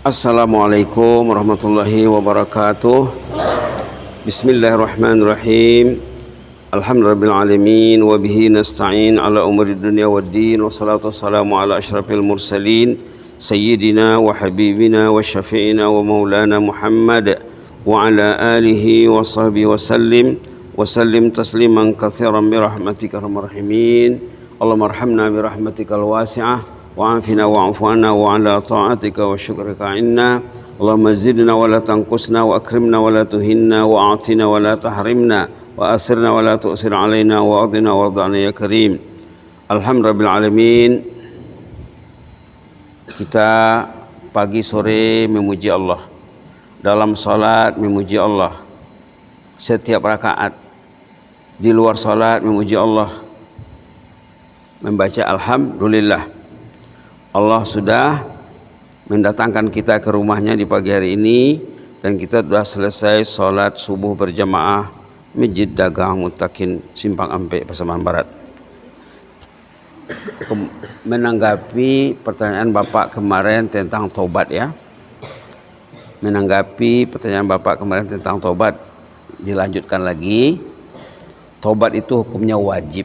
Assalamualaikum warahmatullahi wabarakatuh. Bismillahirrahmanirrahim. Alhamdulillahirrahmanirrahim. Wa bihi nasta'in ala umuri dunia wa din. Wassalatu wassalamu ala ashrafil mursalin Sayyidina wa habibina wa syafi'ina wa maulana Muhammad wa ala alihi wa sahbihi wa sallim tasliman katsiran birahmatika rahimin. Allahumma arhamna birahmatikal wasi'ah wa'afina wa'afwana wa ala ta'atika wa syukrika inna. Allahumma zidna wa la tanqusna wa akrimna wa la tuhinna wa a'tina wa la tahrimna wa asirna wa la tu'sir alaina wa adina wa arda'na ya karim. Alhamdulillah alamin. Kita pagi sore memuji Allah, dalam salat memuji Allah, setiap rakaat, di luar salat memuji Allah, membaca alhamdulillah. Allah sudah mendatangkan kita ke rumahnya di pagi hari ini, dan kita sudah selesai sholat subuh berjamaah Masjid Dagang Muttaqin Simpang Ampek Pasaman Barat. Menanggapi pertanyaan Bapak kemarin tentang taubat ya. Menanggapi pertanyaan Bapak kemarin tentang taubat, dilanjutkan lagi. Taubat itu hukumnya wajib.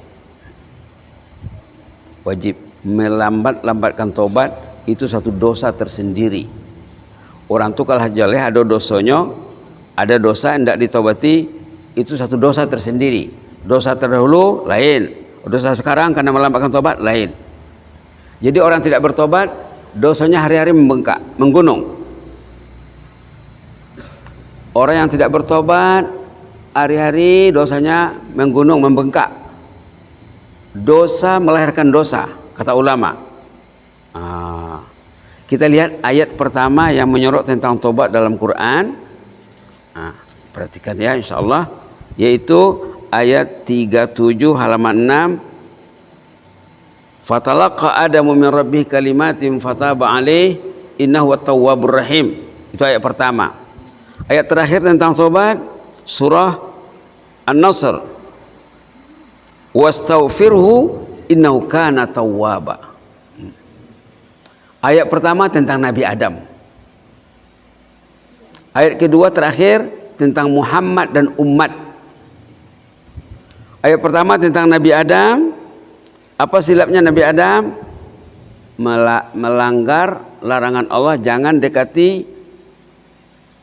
Wajib. Melambatkan tobat itu satu dosa tersendiri. Orang tuh kalau jaleh ada dosanya, ada dosa yang tidak ditobati, itu satu dosa tersendiri. Dosa terdahulu lain, dosa sekarang karena melambatkan tobat lain. Jadi orang tidak bertobat, dosanya hari-hari membengkak, menggunung. Orang yang tidak bertobat, hari-hari dosanya menggunung, membengkak. Dosa melahirkan dosa, kata ulama. Kita lihat ayat pertama yang menyorot tentang tobat dalam Quran. Perhatikan ya insyaallah, yaitu ayat 37 halaman 6. Fatalaqa Adamu min rabbih kalimatin fataba alaih innahu at-tawwabur rahim. Itu ayat pertama. Ayat terakhir tentang tobat surah An-Nasr. Wastaghfirhu innahu kana tawwaba. Ayat pertama tentang Nabi Adam. Ayat kedua terakhir tentang Muhammad dan umat. Ayat pertama tentang Nabi Adam. Apa silapnya Nabi Adam? Melanggar larangan Allah, jangan dekati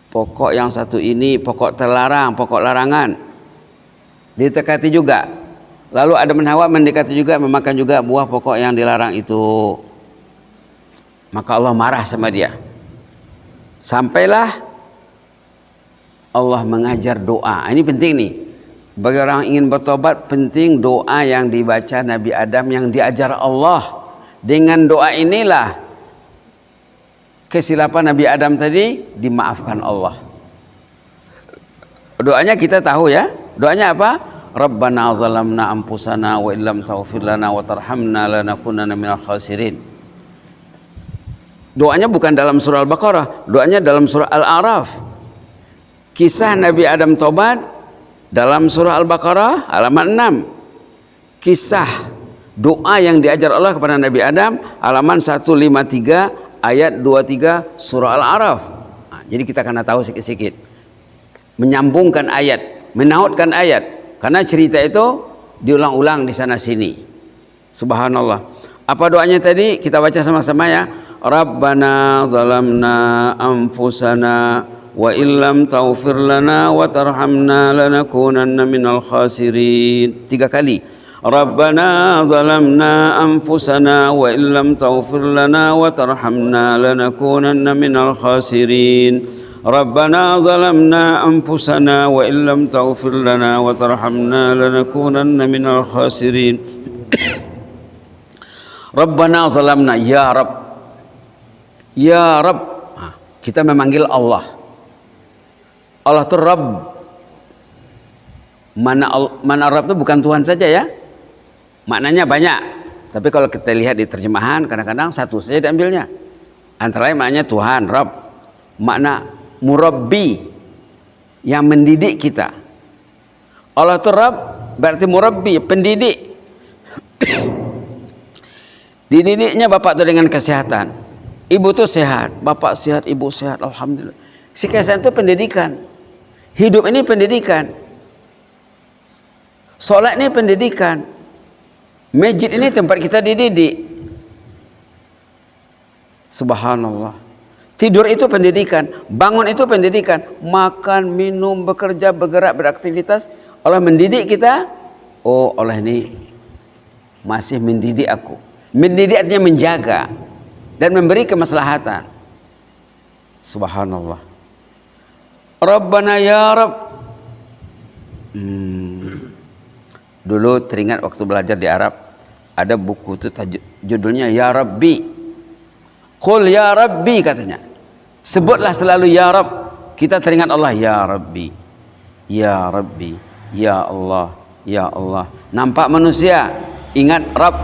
pokok yang satu ini, pokok terlarang, pokok larangan. Ditekati juga. Lalu Adam dan Hawa mendekati juga, memakan juga buah pokok yang dilarang itu. Maka Allah marah sama dia. Sampailah Allah mengajar doa. Ini penting nih. Bagi orang yang ingin bertobat, penting doa yang dibaca Nabi Adam yang diajar Allah. Dengan doa inilah kesilapan Nabi Adam tadi dimaafkan Allah. Doanya kita tahu ya. Doanya apa? Rabbana zalamna anfusana wa illam taghfir lana wa tarhamna lanakunanna minal khasirin. Doanya bukan dalam surah Al-Baqarah, doanya dalam surah Al-A'raf. Kisah Nabi Adam tobat dalam surah Al-Baqarah halaman 6. Kisah doa yang diajar Allah kepada Nabi Adam halaman 153 ayat 23 surah Al-A'raf. Jadi kita kena tahu sedikit-sedikit. Menyambungkan ayat, menautkan ayat. Karena cerita itu diulang-ulang di sana sini. Subhanallah. Apa doanya tadi? Kita baca sama-sama ya. Rabbana zalamna anfusana wa illam taghfir lana wa tarhamna lanakunanna minal khasirin. 3 kali. Rabbana zalamna anfusana wa illam taghfir lana wa tarhamna lanakunanna minal khasirin. Rabbana zalamna anfusana wa illam taghfir lana wa tarhamna lanakunanna minal khasirin. Rabbana zalamna, ya Rabb. Ya Rabb. Kita memanggil Allah. Allah itu Rabb. Mana Rabb itu bukan Tuhan saja ya. Maknanya banyak. Tapi kalau kita lihat di terjemahan kadang-kadang satu saja diambilnya. Antara lain maknanya Tuhan, Rabb. Makna murabbi, yang mendidik kita. Allah itu Rabb berarti murabbi, pendidik. Dididiknya bapak itu dengan kesehatan. Ibu tuh sehat, bapak sehat, ibu sehat, alhamdulillah. Si kesehatan itu pendidikan. Hidup ini pendidikan. Sholat ini pendidikan. Masjid ini tempat kita dididik. Subhanallah. Tidur itu pendidikan, bangun itu pendidikan, makan, minum, bekerja, bergerak, beraktivitas. Allah mendidik kita. Oh, Allah ini masih mendidik aku. Mendidik artinya menjaga dan memberi kemaslahatan. Subhanallah. Rabbana ya Rabb. Dulu teringat waktu belajar di Arab, ada buku itu judulnya Ya Rabbi. Qul ya Rabbi katanya. Sebutlah selalu ya Rabb. Kita teringat Allah ya Rabbi. Ya Rabbi. Ya Allah. Ya Allah. Nampak manusia, ingat Rabb.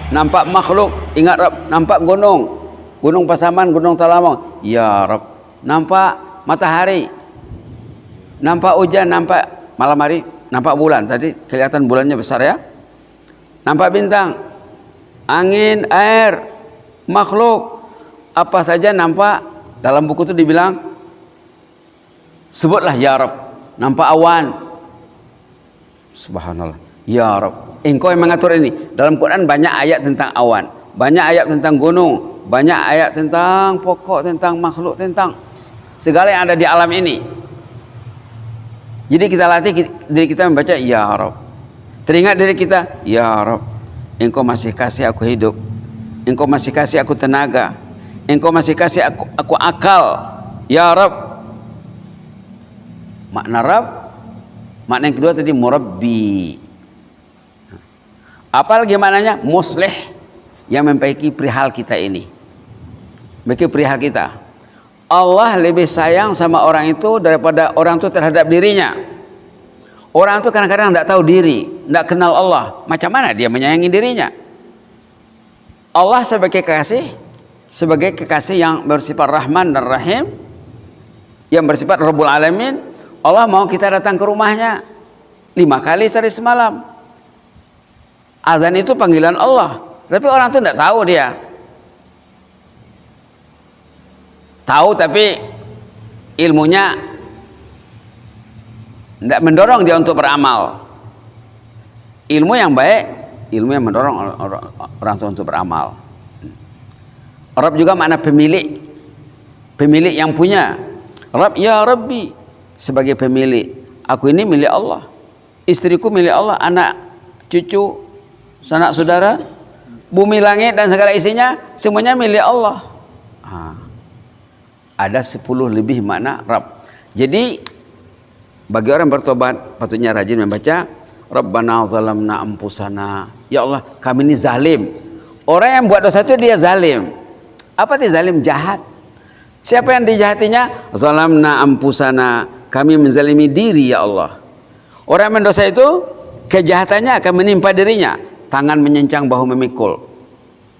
Nampak makhluk, ingat Rabb. Nampak gunung, Gunung Pasaman, Gunung Talamang, ya Rabb. Nampak matahari, nampak hujan, nampak malam hari, nampak bulan. Tadi kelihatan bulannya besar ya. Nampak bintang, angin, air, makhluk, apa saja nampak. Dalam buku itu dibilang, sebutlah ya Rabb. Nampak awan, subhanallah, ya Rabb. Engkau yang mengatur ini. Dalam Quran banyak ayat tentang awan, banyak ayat tentang gunung, banyak ayat tentang pokok, tentang makhluk, tentang segala yang ada di alam ini. Jadi kita latih diri kita membaca ya Rabb. Teringat diri kita, ya Rabb, Engkau masih kasih aku hidup, Engkau masih kasih aku tenaga, Engkau masih kasih aku akal, ya Rabb. Makna Rabb, makna yang kedua tadi murabbi. Apalagi maknanya muslih, yang memperbaiki perihal kita ini, memperbaiki perihal kita. Allah lebih sayang sama orang itu daripada orang itu terhadap dirinya. Orang itu kadang-kadang tidak tahu diri, tidak kenal Allah. Macam mana dia menyayangi dirinya? Allah sebagai kekasih yang bersifat Rahman dan Rahim, yang bersifat Rabbul Alamin. Allah mau kita datang ke rumahnya 5 kali sehari semalam. Azan itu panggilan Allah, tapi orang itu tidak tahu dia. Tahu tapi ilmunya tidak mendorong dia untuk beramal. Ilmu yang baik, ilmu yang mendorong orang itu untuk beramal. Rabb juga makna pemilik, pemilik yang punya. Rabb ya Rabbi, sebagai pemilik. Aku ini milik Allah, istriku milik Allah, anak, cucu, sanak saudara, bumi langit dan segala isinya semuanya milik Allah. Ada 10 lebih makna Rabb. Jadi bagi orang bertobat patutnya rajin membaca Rabbana zalamna anfusana. Ya Allah, kami ini zalim. Orang yang buat dosa itu dia zalim. Apa itu zalim? Jahat. Siapa yang dijahatinya? Zalamna anfusana. Kami menzalimi diri ya Allah. Orang yang mendosa itu kejahatannya akan menimpa dirinya. Tangan menyencang, bahu memikul.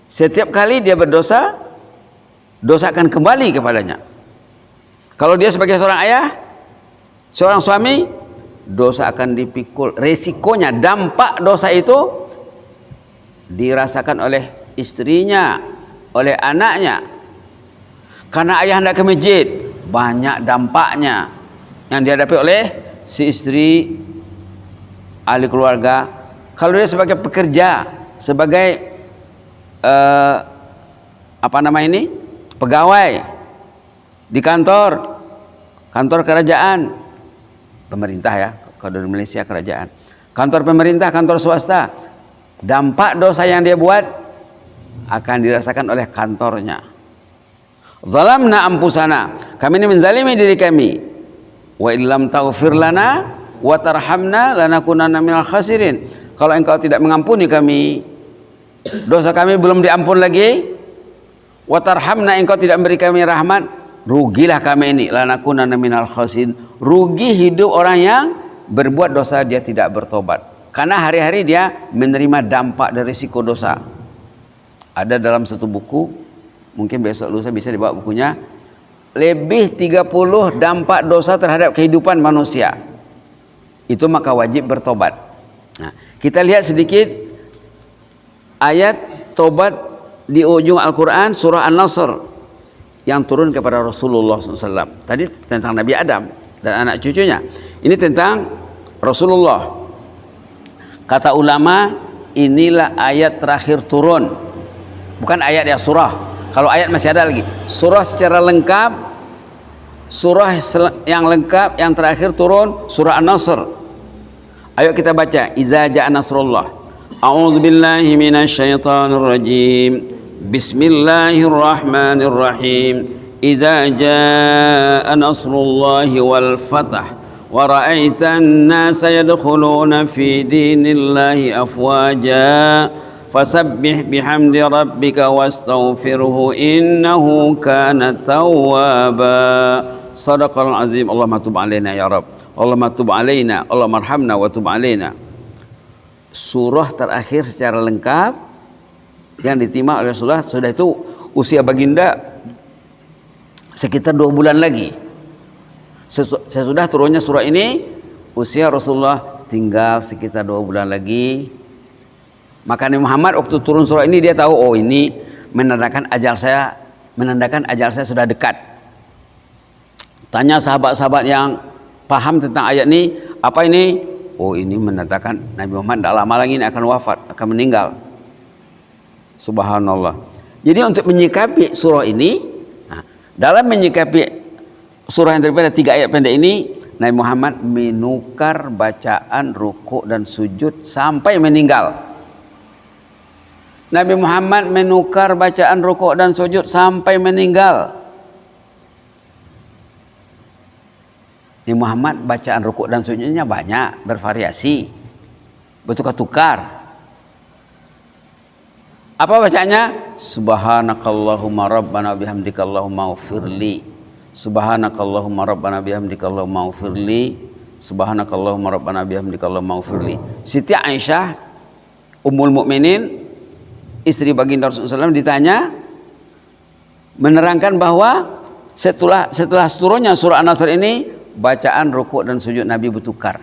Setiap kali dia berdosa, dosa akan kembali kepadanya. Kalau dia sebagai seorang ayah, seorang suami, dosa akan dipikul. Resikonya, dampak dosa itu dirasakan oleh istrinya, oleh anaknya. Karena ayah hendak ke masjid, banyak dampaknya yang dihadapi oleh si istri, ahli keluarga. Kalau dia sebagai pekerja, sebagai pegawai di kantor kerajaan, pemerintah ya, kalau di Malaysia kerajaan, kantor pemerintah, kantor swasta, dampak dosa yang dia buat akan dirasakan oleh kantornya. Zalamna anfusana, kami ini menzalimi diri kami. Wa illam taghfir lana wa tarhamna lanakunanna minal khasirin. Kalau engkau tidak mengampuni kami, dosa kami belum diampun lagi, wa tarhamna, engkau tidak memberi kami rahmat, rugilah kami ini, lanakunanna minal khasirin. Rugi hidup orang yang berbuat dosa dia tidak bertobat, karena hari-hari dia menerima dampak dari risiko dosa. Ada dalam satu buku, mungkin besok lusa bisa dibawa bukunya, lebih 30 dampak dosa terhadap kehidupan manusia. Itu maka wajib bertobat. Nah, kita lihat sedikit ayat tobat di ujung Al-Quran surah An-Nasr yang turun kepada Rasulullah SAW. Tadi tentang Nabi Adam dan anak cucunya. Ini tentang Rasulullah. Kata ulama, inilah ayat terakhir turun. Bukan ayat ya, surah. Kalau ayat masih ada lagi. Surah secara lengkap, surah yang lengkap yang terakhir turun surah An-Nasr. Ayo kita baca. Iza ja'a nasrullah. A'udzu billahi minasyaitonir rajim. Bismillahirrahmanirrahim. Iza ja'a nasrullahi wal fath wa ra'aitan nasa yadkhuluna fi dinillahi afwaja fasabbih bihamdi rabbika wastaghfirhu innahu kana tawwaba. Shadaqal azim. Allahumma tub alaina ya Rabb. Allahumma tub alaina. Allahumma arhamna wa tub alaina. Surah terakhir secara lengkap yang diterima oleh Rasulullah. Sudah itu usia baginda sekitar 2 bulan lagi. Sesudah turunnya surah ini, usia Rasulullah tinggal sekitar 2 bulan lagi. Maka Nabi Muhammad waktu turun surah ini dia tahu, oh ini menandakan ajal saya sudah dekat. Tanya sahabat-sahabat yang paham tentang ayat ini, apa ini? Oh ini menandakan Nabi Muhammad tidak lama lagi ini akan wafat, akan meninggal. Subhanallah. Jadi untuk menyikapi surah ini, dalam menyikapi surah yang daripada 3 ayat pendek ini, Nabi Muhammad menukar bacaan rukuk dan sujud sampai meninggal. Nabi Muhammad menukar bacaan rukuk dan sujud sampai meninggal. Nabi Muhammad bacaan rukuk dan sujudnya banyak, bervariasi, bertukar-tukar. Apa bacanya? Subhanakallahumma rabbana bihamdika Allahumma ufirli. Subhanakallahumma rabbana bihamdika Allahumma ufirli. Subhanakallahumma rabbana bihamdika Allahumma ufirli. Siti Aisyah Ummul Mukminin, istri baginda Rasulullah SAW, ditanya, menerangkan bahwa setelah turunnya surah An-Nasr ini, bacaan rukuk dan sujud Nabi bertukar.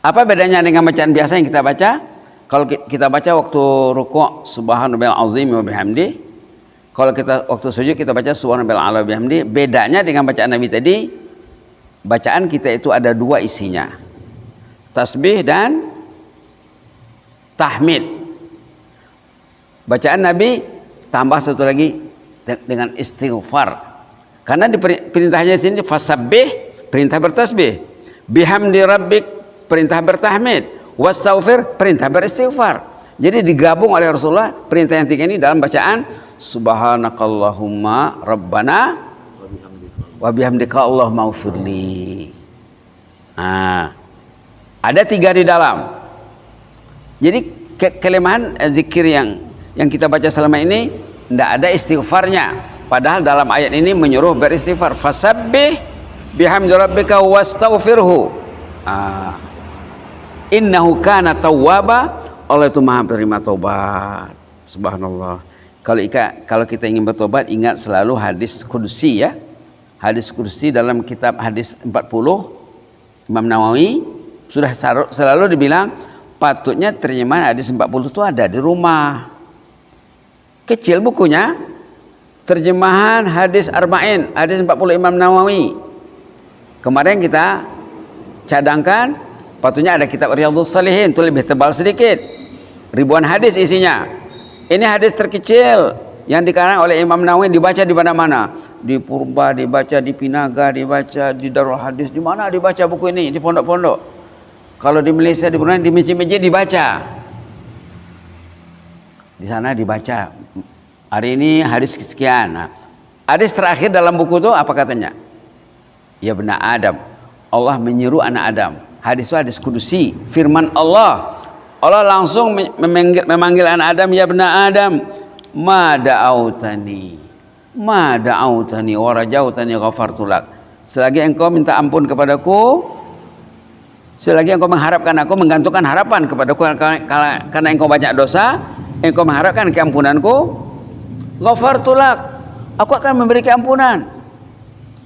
Apa bedanya dengan bacaan biasa yang kita baca? Kalau kita baca waktu rukuk subhanallahil azim wa bihamdi, kalau kita waktu sujud kita baca subhanallahil a'la wa bihamdi. Bedanya dengan bacaan Nabi tadi, bacaan kita itu ada 2 isinya, tasbih dan tahmid. Bacaan Nabi tambah satu lagi dengan istighfar. Karena di perintahnya di sini fasabbih, perintah bertasbih, bihamdi rabbik, perintah bertahmid, wastaghfir, perintah beristighfar. Jadi digabung oleh Rasulullah perintah yang 3 ini dalam bacaan subhanakallahumma rabbana wa bihamdika Allahumma ufirli. Ada 3 di dalam. Jadi kelemahan zikir yang kita baca selama ini tidak ada istighfarnya. Padahal dalam ayat ini menyuruh beristighfar. Fasabbih bihamdi rabbika wastaghfirhu. Innahu kana tawwaba. Allah itu maha penerima taubat. Subhanallah. Kalau kita ingin bertobat, ingat selalu hadis qudsi ya. Hadis qudsi dalam kitab hadis 40 Imam Nawawi sudah selalu dibilang patutnya terjemahan hadis 40 itu ada di rumah. Kecil bukunya. Terjemahan hadis Arba'in, hadis 40 Imam Nawawi. Kemarin kita cadangkan, patutnya ada kitab Riyadhus Shalihin, itu lebih tebal sedikit. Ribuan hadis isinya. Ini hadis terkecil yang dikarang oleh Imam Nawawi, dibaca di mana-mana. Di Purba dibaca, di Pinaga dibaca, di Darul Hadis, di mana dibaca buku ini? Di pondok-pondok. Kalau di Malaysia, di Brunei, di masjid-masjid dibaca. Di sana dibaca. Hari ini hadis sekian. Hadis terakhir dalam buku itu apa katanya? Ya benar Adam. Allah menyeru anak Adam. Hadis itu hadis kudusi, firman Allah. Allah langsung memanggil anak Adam, ya benar Adam, ma da'autani wa rajautani ghafartu lak. Selagi engkau minta ampun kepadaku, selagi engkau mengharapkan aku, menggantungkan harapan kepadaku karena engkau banyak dosa, engkau mengharapkan keampunanku, ghafartu lak, aku akan memberi keampunan.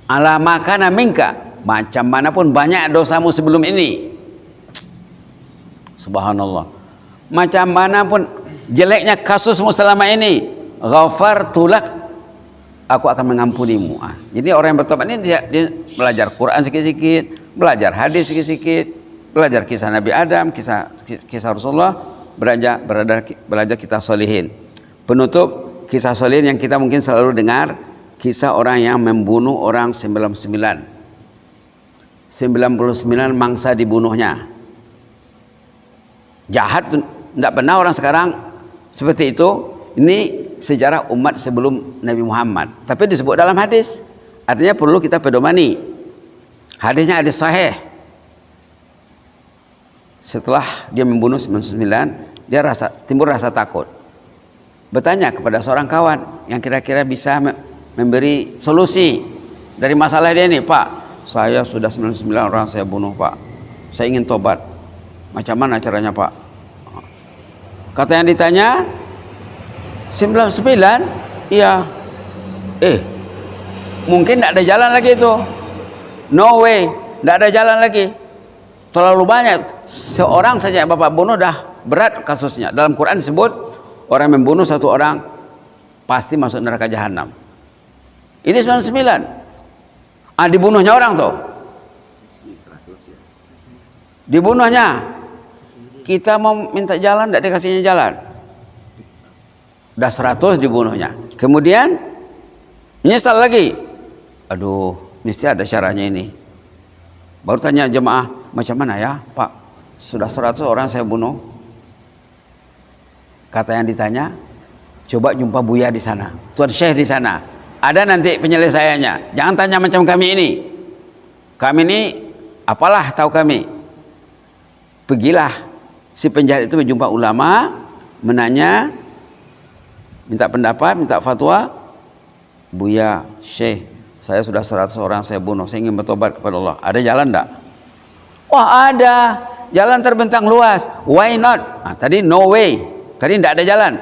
Ala makana minka, macam manapun banyak dosamu sebelum ini. Subhanallah. Macam manapun jeleknya kasusmu selama ini, ghafartu lak, aku akan mengampunimu. Jadi orang yang bertobat ini dia belajar Quran sikit-sikit, belajar hadis sikit-sikit, belajar kisah Nabi Adam, kisah Rasulullah, belajar kisah solihin. Penutup kisah solihin yang kita mungkin selalu dengar, kisah orang yang membunuh orang 99 mangsa dibunuhnya. Jahat, tidak pernah orang sekarang seperti itu. Ini sejarah umat sebelum Nabi Muhammad, tapi disebut dalam hadis. Artinya perlu kita pedomani. Hadisnya hadis sahih. Setelah dia membunuh 99, dia timbul rasa takut. Bertanya kepada seorang kawan yang kira-kira bisa memberi solusi dari masalah dia ini. Pak, saya sudah 99 orang saya bunuh, Pak. Saya ingin tobat. Macam mana caranya, Pak? Kata yang ditanya, 99? Iya. Mungkin tidak ada jalan lagi itu. No way, tidak ada jalan lagi. Terlalu banyak. Seorang saja yang Bapak bunuh dah berat kasusnya. Dalam Quran disebut orang membunuh satu orang pasti masuk neraka jahanam. Ini 99. Dibunuhnya orang tuh. Dibunuhnya. Kita mau minta jalan, tidak dikasihnya jalan. Udah 100 dibunuhnya. Kemudian menyesal lagi. Aduh, mesti ada caranya ini. Baru tanya jemaah, macam mana ya Pak? Sudah 100 orang saya bunuh. Kata yang ditanya, coba jumpa Buya di sana, Tuan Syekh di sana. Ada nanti penyelesaiannya. Jangan tanya macam kami ini. Kami ini apalah tahu kami. Pergilah si penjahat itu berjumpa ulama, menanya, minta pendapat, minta fatwa. Buya, Syekh, saya sudah 100 orang saya bunuh, saya ingin bertobat kepada Allah. Ada jalan enggak? Wah, ada. Jalan terbentang luas. Why not? Tadi no way. Tadi tidak ada jalan.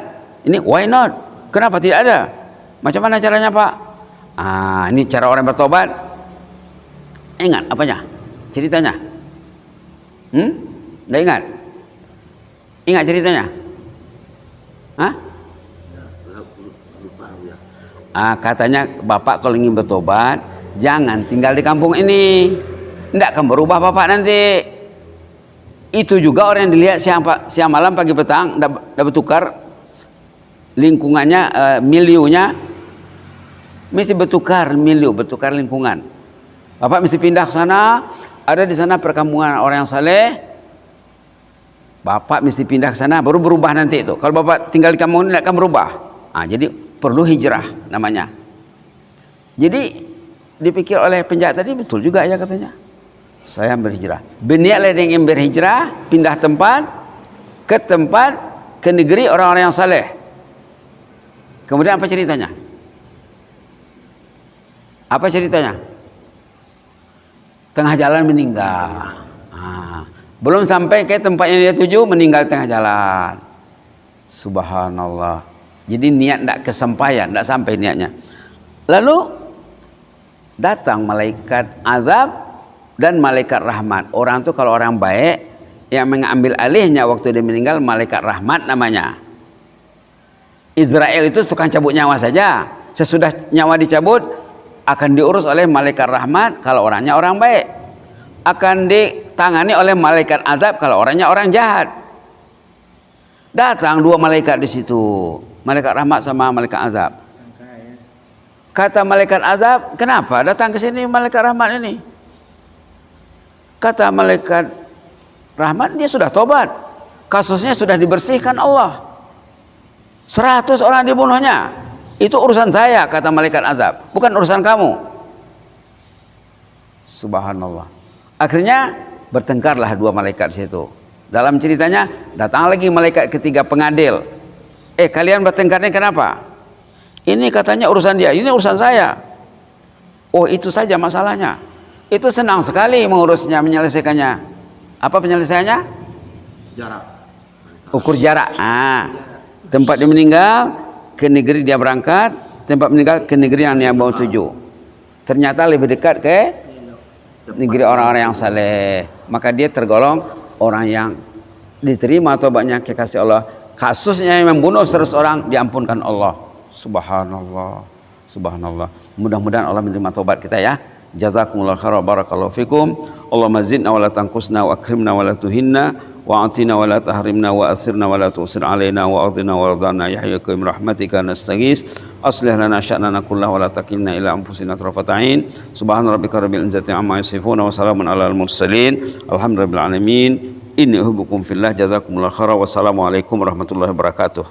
Ini why not? Kenapa tidak ada? Macam mana caranya, Pak? Ini cara orang bertobat. Ingat apanya? Ceritanya? Tidak ingat? Ingat ceritanya? Katanya Bapak kalau ingin bertobat, jangan tinggal di kampung ini. Tidak akan berubah Bapak nanti. Itu juga orang yang dilihat siang malam pagi petang, tidak bertukar lingkungannya, miliunya mesti bertukar bertukar lingkungan. Bapak mesti pindah ke sana, ada di sana perkampungan orang yang saleh. Bapak mesti pindah ke sana, baru berubah nanti itu. Kalau Bapak tinggal di kampung ini tidak akan berubah. Jadi perlu hijrah namanya. Jadi dipikir oleh penjahat tadi betul juga ya katanya. Saya berhijrah. Berniatlah dia ingin berhijrah, pindah tempat ke negeri orang-orang yang saleh. Kemudian apa ceritanya? Apa ceritanya? Tengah jalan meninggal. Belum sampai ke tempat yang dia tuju, meninggal tengah jalan. Subhanallah. Jadi niat tidak kesampaian, tidak sampai niatnya. Lalu datang malaikat azab dan malaikat rahmat. Orang itu kalau orang baik, yang mengambil alihnya waktu dia meninggal malaikat rahmat namanya. Israel itu tukang cabut nyawa saja. Sesudah nyawa dicabut akan diurus oleh malaikat rahmat kalau orangnya orang baik. Akan ditangani oleh malaikat azab kalau orangnya orang jahat. Datang dua malaikat di situ. Malaikat rahmat sama malaikat azab. Kata malaikat azab, kenapa datang ke sini malaikat rahmat ini? Kata malaikat rahmat, dia sudah tobat. Kasusnya sudah dibersihkan Allah. 100 orang dibunuhnya. Itu urusan saya, kata malaikat azab. Bukan urusan kamu. Subhanallah. Akhirnya bertengkarlah dua malaikat di situ. Dalam ceritanya, datang lagi malaikat ketiga pengadil. Kalian bertengkarnya kenapa? Ini katanya urusan dia, ini urusan saya. Oh, itu saja masalahnya. Itu senang sekali mengurusnya, menyelesaikannya. Apa penyelesaiannya? Jarak. Ukur jarak. Tempat dia meninggal ke negeri dia berangkat, tempat meninggal ke negeri yang dia mau tuju. Ternyata lebih dekat ke negeri orang-orang yang saleh. Maka dia tergolong orang yang diterima tobatnya kekasih Allah Kasusnya yang membunuh 100 orang diampunkan Allah. Subhanallah. Subhanallah. Mudah-mudahan Allah menerima taubat kita ya. Jazakumullah khairan, barakallahu fikum. Allahumma zidna wa la tanqusna wa akrimna wa la tuhinna wa atina wa la tahrimna wa athirna wa la tusir alaina wa adina wa radana ya hayyu qayyum rahmatika nastaghis. Aslih lana sya'nana kullahu wa la takilna ila anfusina tarfata ain. Subhana rabbika rabbil izzati amma yasifun wa salamun alal mursalin. Alhamdulillahil alamin. Inni uhibbukum fillah. Jazakumullah khairan. Wassalamualaikum warahmatullahi wabarakatuh.